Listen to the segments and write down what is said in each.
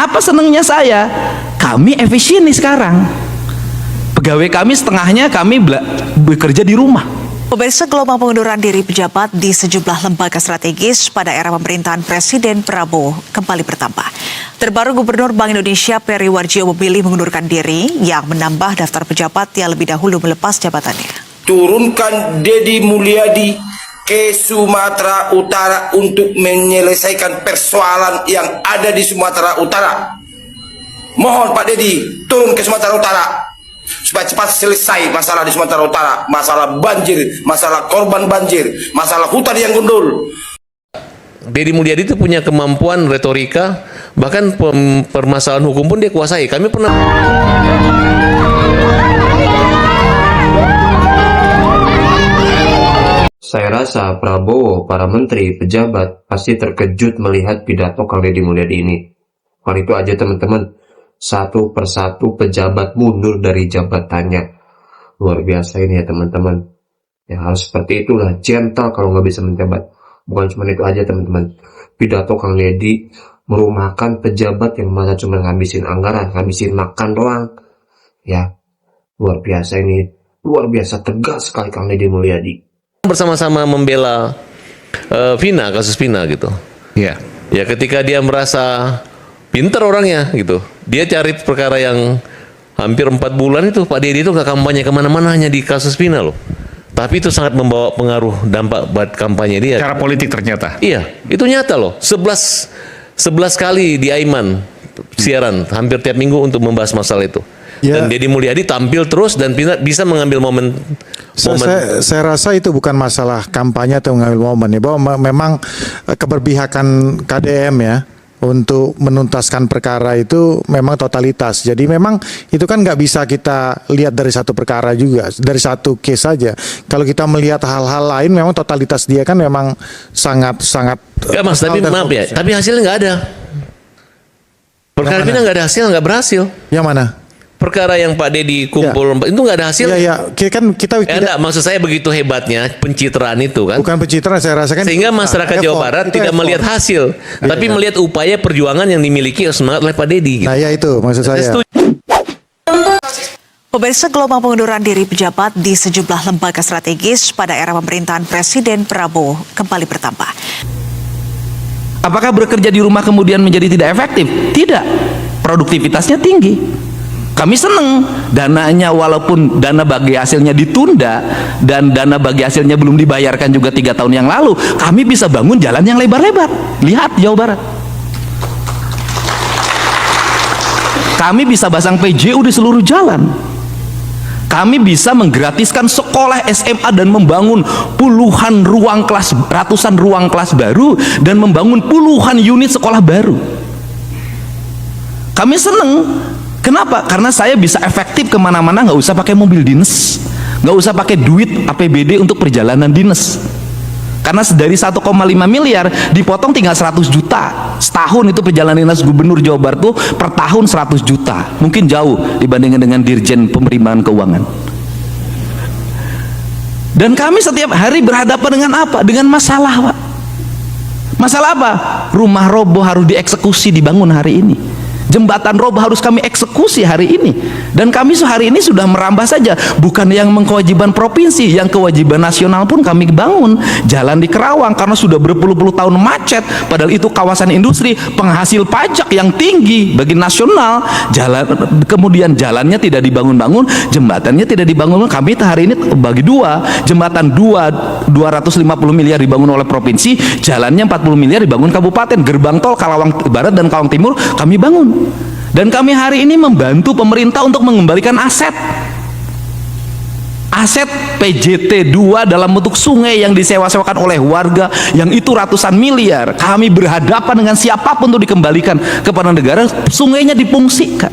Apa senangnya saya? Kami efisien nih sekarang. Pegawai kami setengahnya kami bekerja di rumah. Pemirsa, gelombang pengunduran diri pejabat di sejumlah lembaga strategis pada era pemerintahan Presiden Prabowo kembali bertambah. Terbaru Gubernur Bank Indonesia Peri Warjio memilih mengundurkan diri yang menambah daftar pejabat yang lebih dahulu melepas jabatannya. Turunkan Deddy Mulyadi ke Sumatera Utara untuk menyelesaikan persoalan yang ada di Sumatera Utara. Mohon Pak Deddy turun ke Sumatera Utara supaya cepat selesai masalah di Sumatera Utara, masalah banjir, masalah korban banjir, masalah hutan yang gundul. Deddy Mulyadi itu punya kemampuan retorika, bahkan permasalahan hukum pun dia kuasai. Kami pernah Saya rasa Prabowo, para menteri, pejabat pasti terkejut melihat pidato Kang Deddy Mulyadi ini. Kalau itu aja teman-teman, satu persatu pejabat mundur dari jabatannya. Luar biasa ini ya teman-teman. Ya harus seperti itulah, gentle kalau nggak bisa menjabat. Bukan cuma itu aja teman-teman. Pidato Kang Deddy merumahkan pejabat yang masa cuma ngabisin anggaran, ngabisin makan doang. Ya, luar biasa ini. Luar biasa tegas sekali Kang Deddy Mulyadi. bersama-sama membela Vina, kasus Vina gitu. Iya. Ya ketika dia merasa pinter orangnya gitu, dia cari perkara yang hampir 4 bulan itu Pak Deddy itu nggak kampanye kemana-mana, hanya di kasus Vina loh. Tapi itu sangat membawa pengaruh dampak buat kampanye dia. Cara politik ternyata. Iya, itu nyata loh. 11 kali di Aiman siaran hampir tiap minggu untuk membahas masalah itu. Ya. Dan Deddy Mulyadi tampil terus dan bisa mengambil momen. Saya rasa itu bukan masalah kampanye atau mengambil momen ya, bahwa memang keberpihakan KDM ya untuk menuntaskan perkara itu memang totalitas. Jadi memang itu kan nggak bisa kita lihat dari satu perkara juga, dari satu case saja. Kalau kita melihat hal-hal lain, memang totalitas dia kan memang sangat. Enggak Mas, tapi maaf ya, tapi hasilnya nggak ada. Perkara Vina nggak ada hasil, nggak berhasil. Yang mana? Perkara yang Pak Deddy kumpul itu nggak ada hasil. Iya, kan kita enggak, maksud saya begitu hebatnya pencitraan itu kan. Bukan pencitraan, saya rasakan. Sehingga masyarakat Jawa Barat tidak melihat hasil, tapi melihat upaya perjuangan yang dimiliki semangat oleh Pak Deddy. Gitu. Nah, ya itu maksud saya. Pemirsa, gelombang pengunduran diri pejabat di sejumlah lembaga strategis pada era pemerintahan Presiden Prabowo kembali bertambah. Apakah bekerja di rumah kemudian menjadi tidak efektif? Tidak. Produktivitasnya tinggi. Kami senang dananya, walaupun dana bagi hasilnya ditunda dan dana bagi hasilnya belum dibayarkan juga 3 tahun yang lalu, kami bisa bangun jalan yang lebar-lebar. Lihat Jawa Barat. Kami bisa pasang PJU di seluruh jalan. Kami bisa menggratiskan sekolah SMA dan membangun puluhan ruang kelas, ratusan ruang kelas baru dan membangun puluhan unit sekolah baru. Kami senang. Kenapa? Karena saya bisa efektif kemana-mana, nggak usah pakai mobil dinas, nggak usah pakai duit APBD untuk perjalanan dinas. Karena dari 1,5 miliar dipotong tinggal 100 juta. Setahun itu perjalanan dinas gubernur Jawa Barat tuh per tahun 100 juta. Mungkin jauh dibandingkan dengan Dirjen Penerimaan Keuangan. Dan kami setiap hari berhadapan dengan apa? Dengan masalah, Pak. Masalah apa? Rumah roboh harus dieksekusi, dibangun hari ini. Jembatan roboh harus kami eksekusi hari ini. Dan kami hari ini sudah merambah saja, bukan yang kewajiban provinsi, yang kewajiban nasional pun kami bangun. Jalan di Kerawang karena sudah berpuluh-puluh tahun macet, padahal itu kawasan industri penghasil pajak yang tinggi bagi nasional. Kemudian jalannya tidak dibangun-bangun, jembatannya tidak dibangun. Kami hari ini bagi dua, jembatan 250 miliar dibangun oleh provinsi, jalannya 40 miliar dibangun kabupaten. Gerbang tol Karawang Barat dan Karawang Timur kami bangun. Dan kami hari ini membantu pemerintah untuk mengembalikan aset PJT 2 dalam bentuk sungai yang disewa-sewakan oleh warga yang itu ratusan miliar. Kami berhadapan dengan siapapun untuk dikembalikan kepada negara, sungainya difungsikan.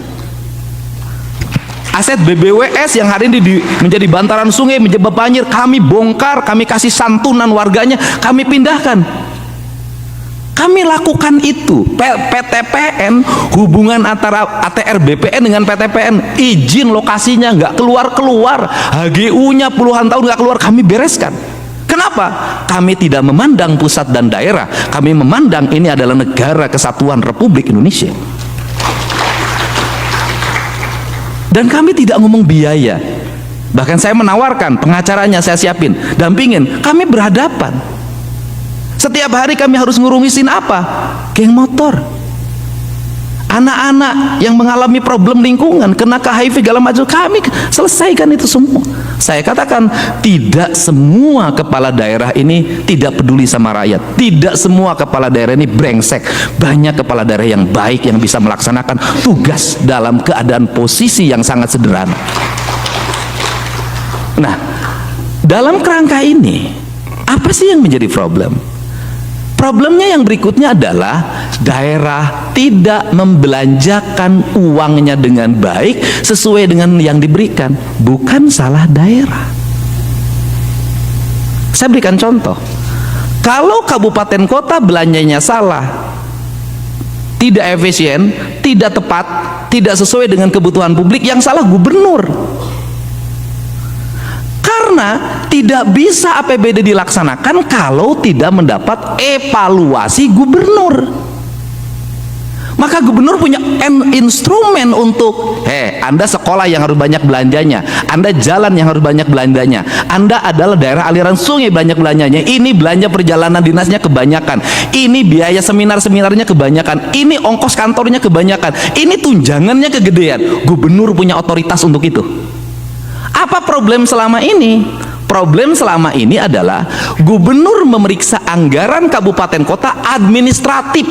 Aset BBWS yang hari ini menjadi bantaran sungai, menjadi banjir, kami bongkar, kami kasih santunan warganya, kami pindahkan. Kami lakukan itu. PTPN, hubungan antara ATR BPN dengan PTPN, izin lokasinya nggak keluar-keluar, HGU-nya puluhan tahun nggak keluar, kami bereskan. Kenapa? Kami tidak memandang pusat dan daerah, kami memandang ini adalah negara kesatuan Republik Indonesia. Dan kami tidak ngomong biaya. Bahkan saya menawarkan pengacaranya, saya siapin, dampingin. Kami berhadapan. Setiap hari kami harus ngurusin apa? Geng motor. Anak-anak yang mengalami problem lingkungan, kena ke HIV segala macam, kami selesaikan itu semua. Saya katakan, tidak semua kepala daerah ini tidak peduli sama rakyat. Tidak semua kepala daerah ini brengsek. Banyak kepala daerah yang baik yang bisa melaksanakan tugas dalam keadaan posisi yang sangat sederhana. Nah, dalam kerangka ini, apa sih yang menjadi problem? Problemnya yang berikutnya adalah daerah tidak membelanjakan uangnya dengan baik sesuai dengan yang diberikan. Bukan salah daerah. Saya berikan contoh. Kalau kabupaten kota belanjanya salah, tidak efisien, tidak tepat, tidak sesuai dengan kebutuhan publik, yang salah gubernur. Karena tidak bisa APBD dilaksanakan kalau tidak mendapat evaluasi gubernur. Maka gubernur punya instrumen untuk, Anda sekolah yang harus banyak belanjanya, Anda jalan yang harus banyak belanjanya, Anda adalah daerah aliran sungai banyak belanjanya, ini belanja perjalanan dinasnya kebanyakan, ini biaya seminar-seminarnya kebanyakan, ini ongkos kantornya kebanyakan, ini tunjangannya kegedean. Gubernur punya otoritas untuk itu. Apa problem selama ini? Problem selama ini adalah gubernur memeriksa anggaran kabupaten kota administratif.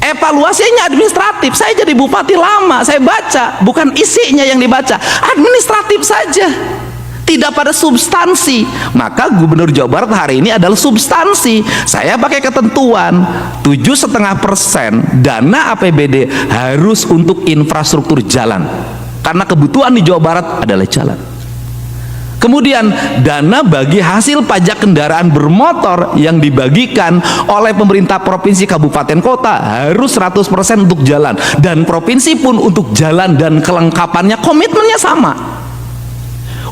Evaluasinya administratif. Saya jadi bupati lama, saya baca, bukan isinya yang dibaca, administratif saja, tidak pada substansi. Maka gubernur Jawa Barat hari ini adalah substansi. Saya pakai ketentuan 7,5% dana APBD harus untuk infrastruktur jalan, karena kebutuhan di Jawa Barat adalah jalan. Kemudian dana bagi hasil pajak kendaraan bermotor yang dibagikan oleh pemerintah provinsi kabupaten kota harus 100% untuk jalan, dan provinsi pun untuk jalan dan kelengkapannya komitmennya sama.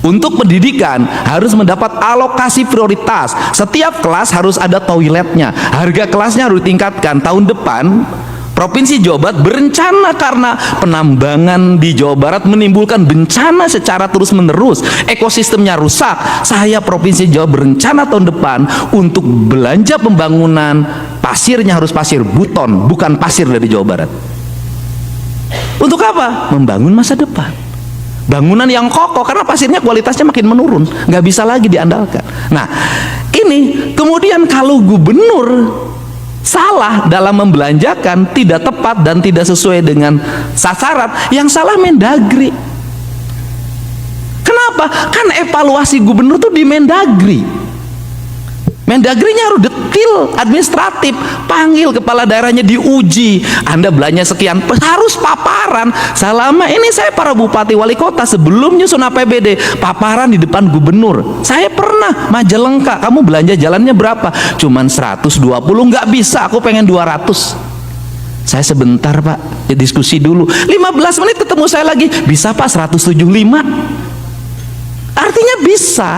Untuk pendidikan harus mendapat alokasi prioritas. Setiap kelas harus ada toiletnya. Harga kelasnya harus ditingkatkan. Tahun depan Provinsi Jawa Barat berencana, karena penambangan di Jawa Barat menimbulkan bencana secara terus-menerus, ekosistemnya rusak. Saya Provinsi Jawa berencana tahun depan untuk belanja pembangunan, pasirnya harus pasir buton, bukan pasir dari Jawa Barat. Untuk apa? Membangun masa depan. Bangunan yang kokoh, karena pasirnya kualitasnya makin menurun, nggak bisa lagi diandalkan. Nah, ini kemudian kalau gubernur salah dalam membelanjakan, tidak tepat dan tidak sesuai dengan sasaran, yang salah Mendagri. Kenapa? Kan evaluasi gubernur tuh di Mendagri. Mendagrinya harus detil, administratif, panggil kepala daerahnya, diuji. Anda belanja sekian, harus paparan. Selama ini saya para bupati wali kota sebelum nyusun APBD, paparan di depan gubernur. Saya pernah Majalengka, kamu belanja jalannya berapa? Cuman 120, nggak bisa, aku pengen 200. Saya sebentar Pak, diskusi dulu. 15 menit ketemu saya lagi, bisa Pak 175. Artinya bisa.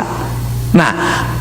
Nah,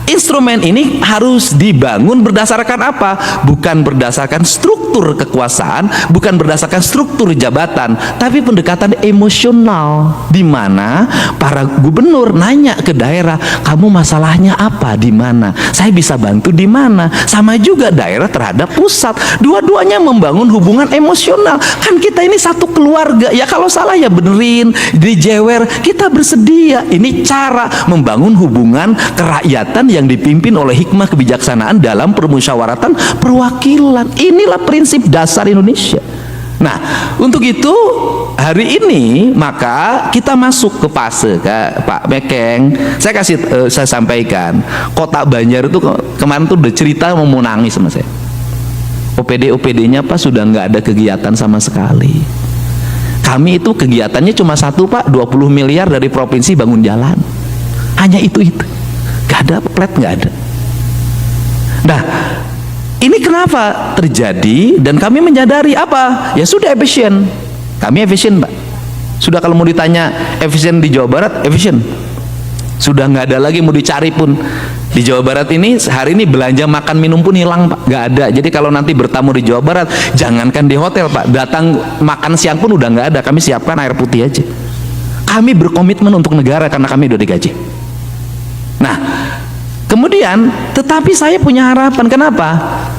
instrumen ini harus dibangun berdasarkan apa? Bukan berdasarkan struktur kekuasaan, bukan berdasarkan struktur jabatan, tapi pendekatan emosional, di mana para gubernur nanya ke daerah, kamu masalahnya apa, di mana? Saya bisa bantu di mana? Sama juga daerah terhadap pusat. Dua-duanya membangun hubungan emosional. Kan kita ini satu keluarga. Ya kalau salah ya benerin, dijewer, kita bersedia. Ini cara membangun hubungan kerakyatan yang dipimpin oleh hikmah kebijaksanaan dalam permusyawaratan perwakilan. Inilah prinsip dasar Indonesia. Nah, untuk itu hari ini maka kita masuk ke fase Pak Mekeng. Saya sampaikan, Kota Banjar itu kemarin tuh udah cerita mau nangis sama saya. OPD-OPD-nya Pak sudah nggak ada kegiatan sama sekali. Kami itu kegiatannya cuma satu Pak, 20 miliar dari provinsi bangun jalan. Hanya itu. Gak ada plat, gak ada. Nah, ini kenapa terjadi? Dan kami menyadari apa? Ya sudah efisien. Kami efisien Pak. Sudah kalau mau ditanya efisien di Jawa Barat, efisien. Sudah nggak ada lagi mau dicari pun. Di Jawa Barat ini hari ini belanja makan minum pun hilang Pak, nggak ada. Jadi kalau nanti bertamu di Jawa Barat, jangankan di hotel Pak, datang makan siang pun udah nggak ada. Kami siapkan air putih aja. Kami berkomitmen untuk negara karena kami udah digaji. Nah, kemudian tetapi saya punya harapan. Kenapa?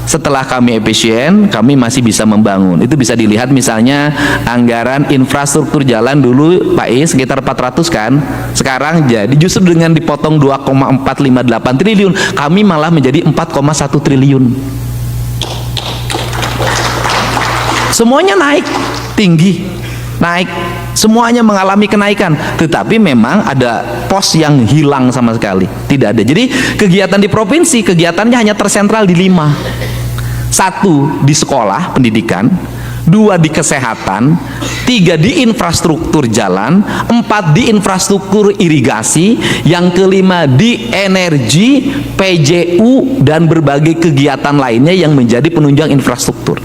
Setelah kami efisien, kami masih bisa membangun. Itu bisa dilihat misalnya anggaran infrastruktur jalan dulu Pak Is sekitar 400 kan. Sekarang jadi justru dengan dipotong 2,458 triliun, kami malah menjadi 4,1 triliun. Semuanya naik, tinggi, naik. Semuanya mengalami kenaikan, tetapi memang ada pos yang hilang sama sekali, tidak ada. Jadi kegiatan di provinsi, kegiatannya hanya tersentral di 5. 1 di sekolah, pendidikan, 2 di kesehatan, 3 di infrastruktur jalan, 4 di infrastruktur irigasi, yang kelima di energi, PJU, dan berbagai kegiatan lainnya yang menjadi penunjang infrastruktur.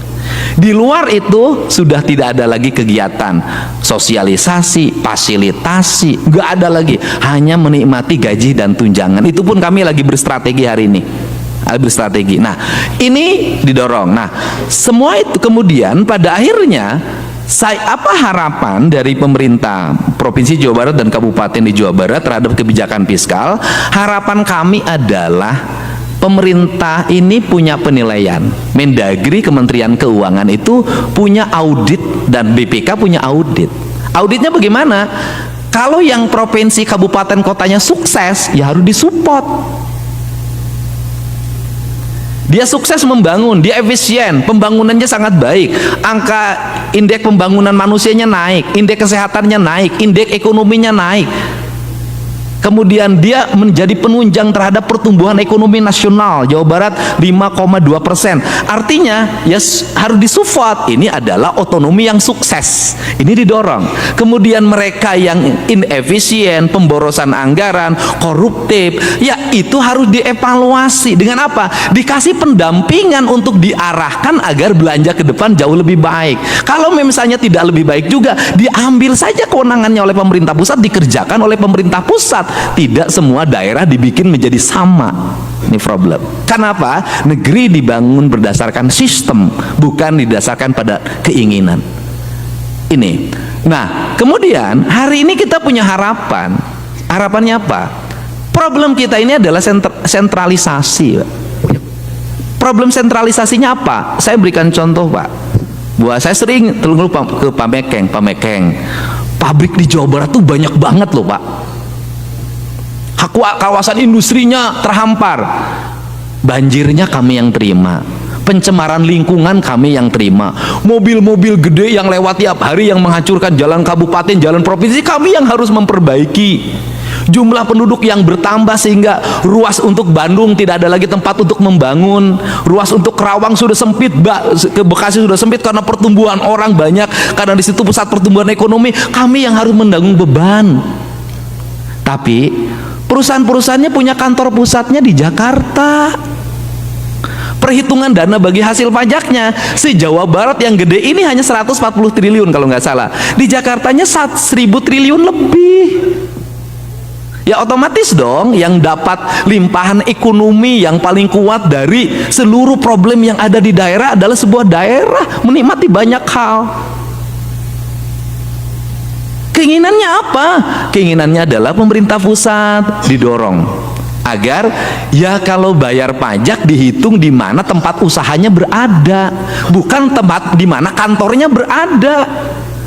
Di luar itu sudah tidak ada lagi kegiatan sosialisasi, fasilitasi, nggak ada lagi, hanya menikmati gaji dan tunjangan. Itu pun kami lagi berstrategi hari ini, berstrategi. Nah, ini didorong. Nah, semua itu kemudian pada akhirnya apa harapan dari pemerintah Provinsi Jawa Barat dan Kabupaten di Jawa Barat terhadap kebijakan fiskal? Harapan kami adalah pemerintah ini punya penilaian, Mendagri, Kementerian Keuangan itu punya audit, dan BPK punya audit. Auditnya bagaimana? Kalau yang provinsi, kabupaten, kotanya sukses, ya harus disupport. Dia sukses membangun, dia efisien, pembangunannya sangat baik, angka indeks pembangunan manusianya naik, indeks kesehatannya naik, indeks ekonominya naik. Kemudian dia menjadi penunjang terhadap pertumbuhan ekonomi nasional. Jawa Barat 5,2%. Artinya ya harus disupport. Ini adalah otonomi yang sukses. Ini didorong. Kemudian mereka yang inefisien, pemborosan anggaran, koruptif, ya itu harus dievaluasi. Dengan apa? Dikasih pendampingan untuk diarahkan agar belanja ke depan jauh lebih baik. Kalau misalnya tidak lebih baik juga, diambil saja kewenangannya oleh pemerintah pusat, dikerjakan oleh pemerintah pusat. Tidak semua daerah dibikin menjadi sama. Ini problem. Kenapa? Negeri dibangun berdasarkan sistem, bukan didasarkan pada keinginan. Ini. Nah, kemudian hari ini kita punya harapan. Harapannya apa? Problem kita ini adalah sentralisasi. Problem sentralisasinya apa? Saya berikan contoh, Pak. Buat saya sering terlalu ke Pamekeng. Pabrik di Jawa Barat tuh banyak banget loh, Pak. Kawasan industrinya terhampar, banjirnya kami yang terima, pencemaran lingkungan kami yang terima, mobil-mobil gede yang lewat tiap hari yang menghancurkan jalan kabupaten, jalan provinsi, kami yang harus memperbaiki. Jumlah penduduk yang bertambah sehingga ruas untuk Bandung tidak ada lagi tempat untuk membangun, ruas untuk Kerawang sudah sempit, ke Bekasi sudah sempit karena pertumbuhan orang banyak, karena di situ pusat pertumbuhan ekonomi, kami yang harus menanggung beban. Tapi perusahaan-perusahaannya punya kantor pusatnya di Jakarta. Perhitungan dana bagi hasil pajaknya, si Jawa Barat yang gede ini hanya 140 triliun kalau nggak salah. Di Jakartanya 1000 triliun lebih. Ya otomatis dong yang dapat limpahan ekonomi yang paling kuat dari seluruh problem yang ada di daerah adalah sebuah daerah menikmati banyak hal. Keinginannya apa? Keinginannya adalah pemerintah pusat didorong agar ya kalau bayar pajak dihitung di mana tempat usahanya berada, bukan tempat di mana kantornya berada.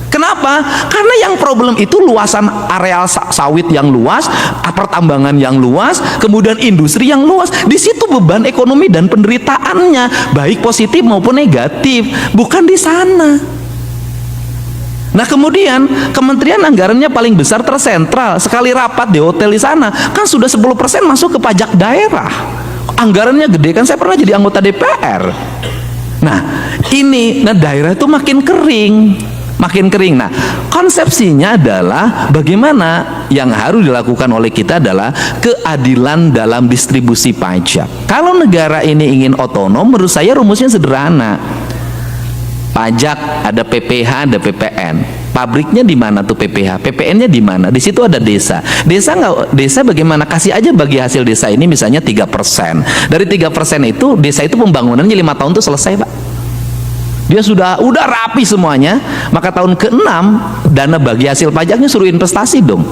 Kenapa? Karena yang problem itu luasan areal sawit yang luas, pertambangan yang luas, kemudian industri yang luas. Di situ beban ekonomi dan penderitaannya baik positif maupun negatif, bukan di sana. Nah kemudian kementerian anggarannya paling besar tersentral, sekali rapat di hotel di sana kan sudah 10% masuk ke pajak daerah, anggarannya gede kan, saya pernah jadi anggota DPR. Nah ini, daerah itu makin kering. Nah konsepsinya adalah bagaimana yang harus dilakukan oleh kita adalah keadilan dalam distribusi pajak. Kalau negara ini ingin otonom, menurut saya rumusnya sederhana. Pajak, ada PPH, ada PPN. Pabriknya di mana tuh PPH? PPN-nya di mana? Di situ ada desa. Desa bagaimana? Kasih aja bagi hasil desa ini misalnya 3%. Dari 3% itu desa itu pembangunannya 5 tahun tuh selesai, Pak. Dia udah rapi semuanya, maka tahun ke-6 dana bagi hasil pajaknya suruh investasi dong.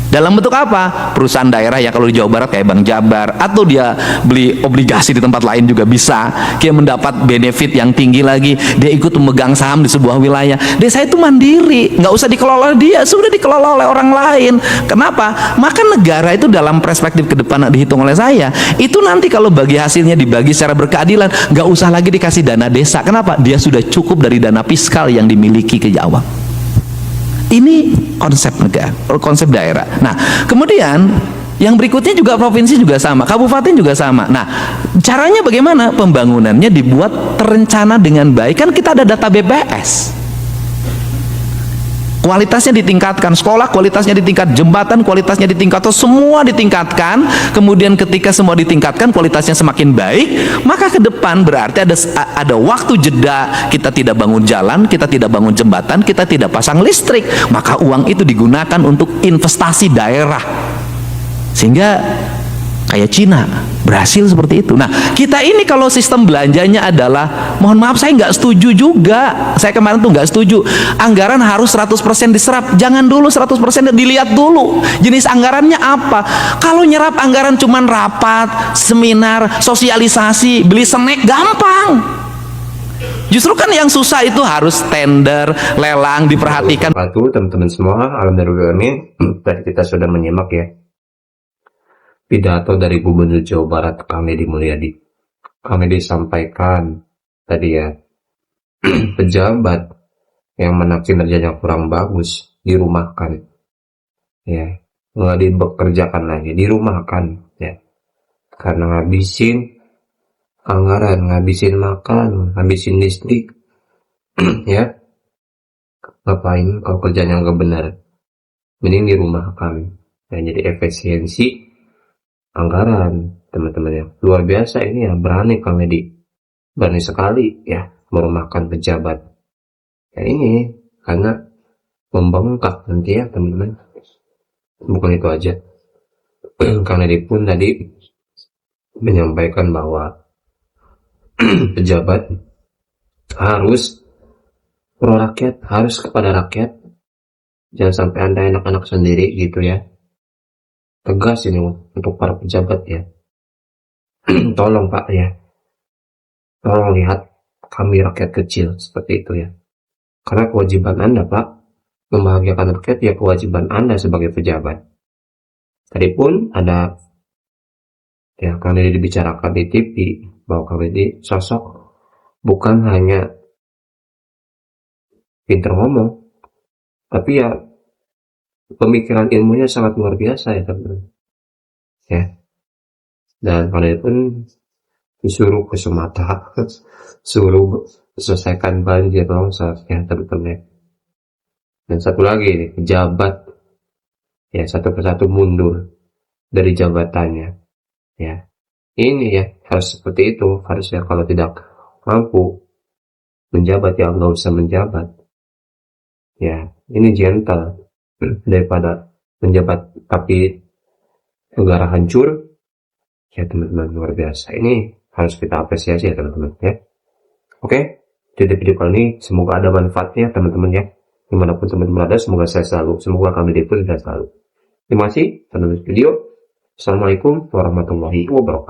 Dalam bentuk apa? Perusahaan daerah ya, kalau di Jawa Barat kayak Bank Jabar, atau dia beli obligasi di tempat lain juga bisa. Dia mendapat benefit yang tinggi lagi, dia ikut memegang saham di sebuah wilayah. Desa itu mandiri, nggak usah dikelola dia, sudah dikelola oleh orang lain. Kenapa? Maka negara itu dalam perspektif ke depan dihitung oleh saya, itu nanti kalau bagi hasilnya dibagi secara berkeadilan, nggak usah lagi dikasih dana desa. Kenapa? Dia sudah cukup dari dana fiskal yang dimiliki ke Jawa. Ini konsep negara, konsep daerah. Nah, kemudian yang berikutnya juga provinsi juga sama, kabupaten juga sama. Nah, caranya bagaimana? Pembangunannya dibuat terencana dengan baik. Kan kita ada data BPS. Kualitasnya ditingkatkan, sekolah kualitasnya ditingkat, jembatan kualitasnya ditingkatkan, semua ditingkatkan. Kemudian ketika semua ditingkatkan, kualitasnya semakin baik, maka ke depan berarti ada waktu jeda, kita tidak bangun jalan, kita tidak bangun jembatan, kita tidak pasang listrik, maka uang itu digunakan untuk investasi daerah. Sehingga kayak Cina berhasil seperti itu. Nah, kita ini kalau sistem belanjanya adalah, mohon maaf saya nggak setuju juga. Saya kemarin tuh nggak setuju. Anggaran harus 100% diserap. Jangan dulu 100%, dilihat dulu jenis anggarannya apa. Kalau nyerap anggaran cuman rapat, seminar, sosialisasi, beli snack gampang. Justru kan yang susah itu harus tender, lelang, diperhatikan. Wabarakatuh, teman-teman semua, alhamdulillah. Tadi kita sudah menyimak ya pidato dari Gubernur Jawa Barat Kang Deddy Mulyadi. Kang Deddy sampaikan tadi ya, pejabat yang kinerjanya kurang bagus dirumahkan, ya, nggak dibekerjakan lagi, dirumahkan, ya, karena ngabisin anggaran, ngabisin makan, ngabisin listrik, ya, ngapain kalau kerjanya nggak benar, mending dirumahkan. Ya, jadi efisiensi anggaran, teman-teman ya, luar biasa ini ya, berani Kang Deddy, berani sekali ya merumahkan pejabat. Ya ini karena membengkak nanti ya teman-teman. Bukan itu aja, Kang Deddy pun tadi menyampaikan bahwa pejabat harus pro rakyat, harus kepada rakyat, jangan sampai Anda enak-enak sendiri gitu ya. Tegas ini untuk para pejabat ya. Tolong Pak ya, tolong lihat kami rakyat kecil seperti itu ya. Karena kewajiban Anda Pak membahagiakan rakyat ya, kewajiban Anda sebagai pejabat. Tadi pun ada ya, Kang Deddy dibicarakan di TV bahwa Kang Deddy sosok bukan hanya pinter ngomong, tapi ya pemikiran ilmunya sangat luar biasa ya teman-teman ya. Dan Kang Deddy pun disuruh ke Sumatera, suruh selesaikan banjir longsor ya teman-teman ya. Dan satu lagi nih, pejabat ya satu persatu mundur dari jabatannya ya. Ini ya harus seperti itu, harus ya, kalau tidak mampu menjabat ya nggak usah menjabat ya. Ini gentle daripada menjabat tapi negara hancur ya teman-teman, luar biasa. Ini harus kita apresiasi ya teman-teman ya. Oke, jadi video kali ini semoga ada manfaatnya teman-teman ya, dimanapun teman-teman ada. Semoga saya selalu, semoga kami pun tidak selalu. Terima kasih teman-teman video. Assalamualaikum warahmatullahi wabarakatuh.